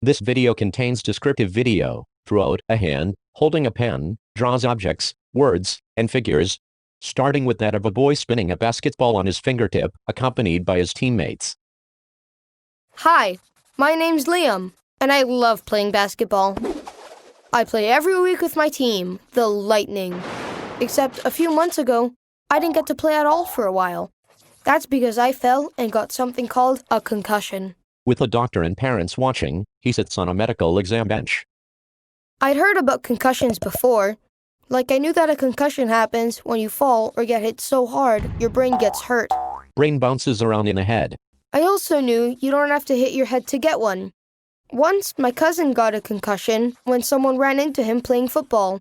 This video contains descriptive video. Throughout, a hand, holding a pen, draws objects, words, and figures, starting with that of a boy spinning a basketball on his fingertip, accompanied by his teammates. Hi, my name's Liam, and I love playing basketball. I play every week with my team, the Lightning. Except a few months ago, I didn't get to play at all for a while. That's because I fell and got something called a concussion. With a doctor and parents watching, he sits on a medical exam bench. I'd heard about concussions before. Like I knew that a concussion happens when you fall or get hit so hard your brain gets hurt. Brain bounces around in the head. I also knew you don't have to hit your head to get one. Once, my cousin got a concussion when someone ran into him playing football.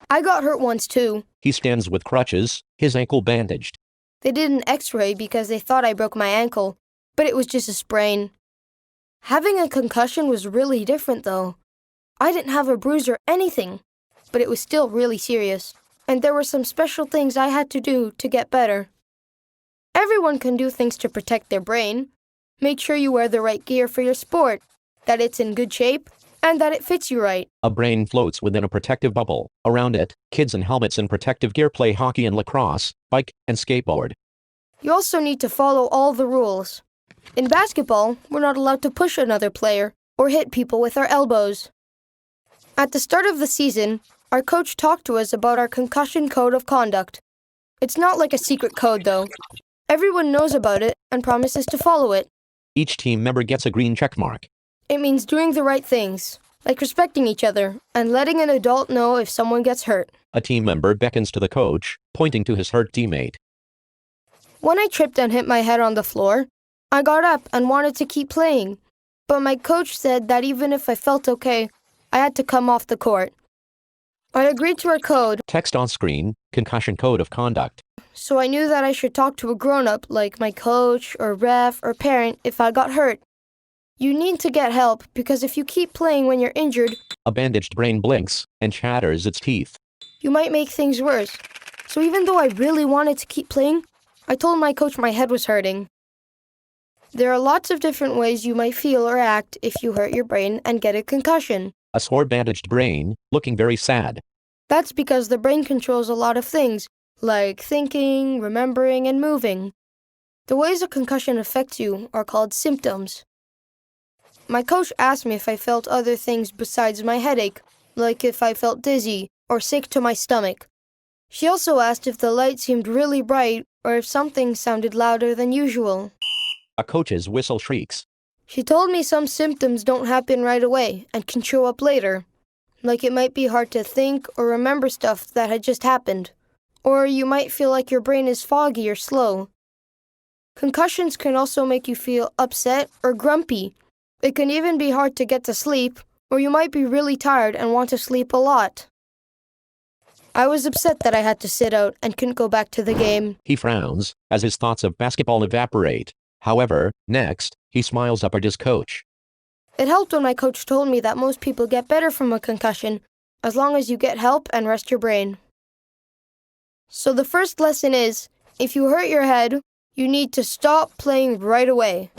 I got hurt once too. He stands with crutches, his ankle bandaged. They did an x-ray because they thought I broke my ankle, but it was just a sprain. Having a concussion was really different though. I didn't have a bruise or anything, but it was still really serious, and there were some special things I had to do to get better. Everyone can do things to protect their brain. Make sure you wear the right gear for your sport, that it's in good shape, and that it fits you right. A brain floats within a protective bubble. Around it, kids in helmets and protective gear play hockey and lacrosse, bike, and skateboard. You also need to follow all the rules. In basketball, we're not allowed to push another player or hit people with our elbows. At the start of the season, our coach talked to us about our concussion code of conduct. It's not like a secret code though. Everyone knows about it and promises to follow it. Each team member gets a green check mark. It means doing the right things, like respecting each other and letting an adult know if someone gets hurt. A team member beckons to the coach, pointing to his hurt teammate. When I tripped and hit my head on the floor, I got up and wanted to keep playing. But my coach said that even if I felt okay, I had to come off the court. I agreed to our code. Text on screen, concussion code of conduct. So I knew that I should talk to a grown-up like my coach or ref or parent if I got hurt. You need to get help because if you keep playing when you're injured, A bandaged brain blinks and chatters its teeth. you might make things worse. So even though I really wanted to keep playing, I told my coach my head was hurting. There are lots of different ways you might feel or act if you hurt your brain and get a concussion. A sore bandaged brain, looking very sad. That's because the brain controls a lot of things, like thinking, remembering, and moving. The ways a concussion affects you are called symptoms. My coach asked me if I felt other things besides my headache, like if I felt dizzy or sick to my stomach. She also asked if the light seemed really bright or if something sounded louder than usual. A coach's whistle shrieks. She told me some symptoms don't happen right away and can show up later, like it might be hard to think or remember stuff that had just happened, or you might feel like your brain is foggy or slow. Concussions can also make you feel upset or grumpy. It can even be hard to get to sleep, or you might be really tired and want to sleep a lot. I was upset that I had to sit out and couldn't go back to the game. He frowns, as his thoughts of basketball evaporate. However, next, he smiles up at his coach. It helped when my coach told me that most people get better from a concussion, as long as you get help and rest your brain. So the first lesson is, if you hurt your head, you need to stop playing right away.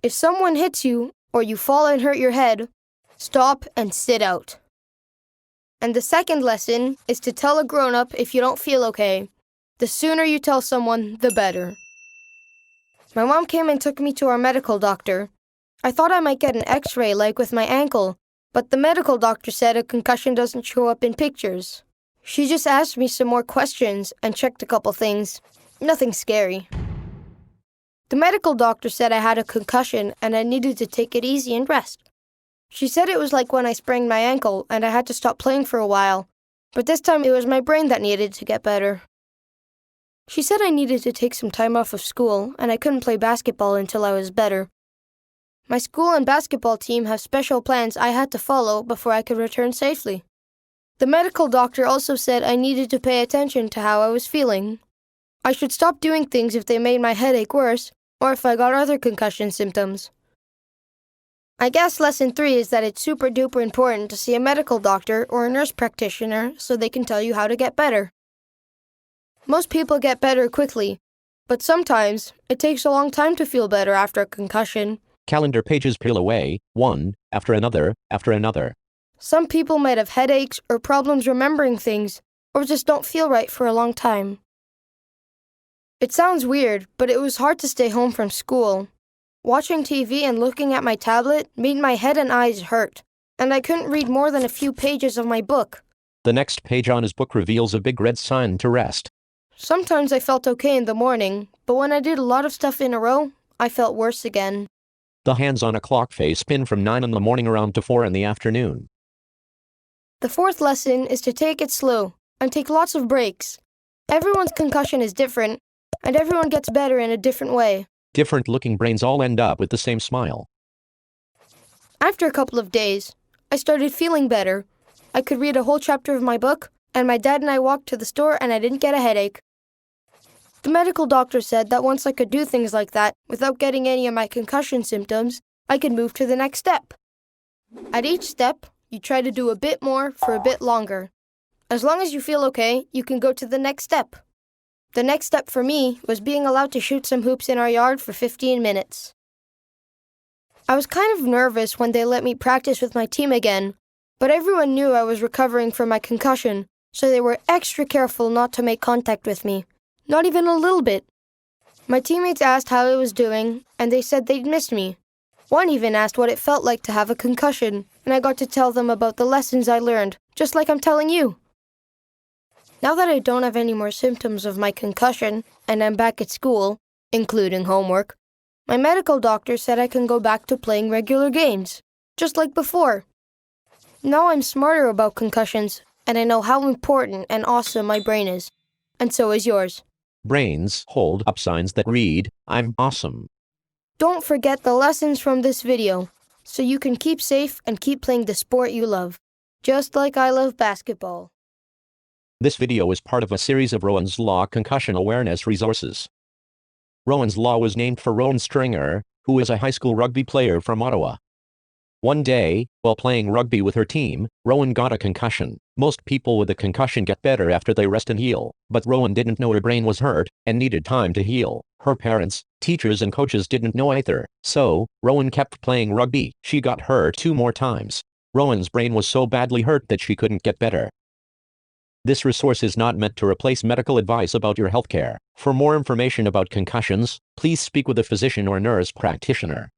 If someone hits you, or you fall and hurt your head, stop and sit out. And the second lesson is to tell a grown-up if you don't feel okay. The sooner you tell someone, the better. My mom came and took me to our medical doctor. I thought I might get an x-ray like with my ankle, but the medical doctor said a concussion doesn't show up in pictures. She just asked me some more questions and checked a couple things. Nothing scary. The medical doctor said I had a concussion and I needed to take it easy and rest. She said it was like when I sprained my ankle and I had to stop playing for a while, but this time it was my brain that needed to get better. She said I needed to take some time off of school and I couldn't play basketball until I was better. My school and basketball team have special plans I had to follow before I could return safely. The medical doctor also said I needed to pay attention to how I was feeling. I should stop doing things if they made my headache worse or if I got other concussion symptoms. I guess lesson 3 is that it's super duper important to see a medical doctor or a nurse practitioner so they can tell you how to get better. Most people get better quickly, but sometimes it takes a long time to feel better after a concussion. Calendar pages peel away, one after another after another. Some people might have headaches or problems remembering things, or just don't feel right for a long time. It sounds weird, but it was hard to stay home from school. Watching TV and looking at my tablet made my head and eyes hurt, and I couldn't read more than a few pages of my book. The next page on his book reveals a big red sign to rest. Sometimes I felt okay in the morning, but when I did a lot of stuff in a row, I felt worse again. The hands on a clock face spin from 9 in the morning around to 4 in the afternoon. The fourth lesson is to take it slow and take lots of breaks. Everyone's concussion is different, and everyone gets better in a different way. Different-looking brains all end up with the same smile. After a couple of days, I started feeling better. I could read a whole chapter of my book, and my dad and I walked to the store and I didn't get a headache. The medical doctor said that once I could do things like that without getting any of my concussion symptoms, I could move to the next step. At each step, you try to do a bit more for a bit longer. As long as you feel okay, you can go to the next step. The next step for me was being allowed to shoot some hoops in our yard for 15 minutes. I was kind of nervous when they let me practice with my team again, but everyone knew I was recovering from my concussion, so they were extra careful not to make contact with me. Not even a little bit. My teammates asked how I was doing, and they said they'd missed me. One even asked what it felt like to have a concussion, and I got to tell them about the lessons I learned, just like I'm telling you. Now that I don't have any more symptoms of my concussion, and I'm back at school, including homework, my medical doctor said I can go back to playing regular games, just like before. Now I'm smarter about concussions, and I know how important and awesome my brain is. And so is yours. Brains hold up signs that read, "I'm awesome." Don't forget the lessons from this video, so you can keep safe and keep playing the sport you love, just like I love basketball. This video is part of a series of Rowan's Law concussion awareness resources. Rowan's Law was named for Rowan Stringer, who is a high school rugby player from Ottawa. One day, while playing rugby with her team, Rowan got a concussion. Most people with a concussion get better after they rest and heal, but Rowan didn't know her brain was hurt and needed time to heal. Her parents, teachers and coaches didn't know either, so Rowan kept playing rugby. She got hurt 2 more times. Rowan's brain was so badly hurt that she couldn't get better. This resource is not meant to replace medical advice about your healthcare. For more information about concussions, please speak with a physician or nurse practitioner.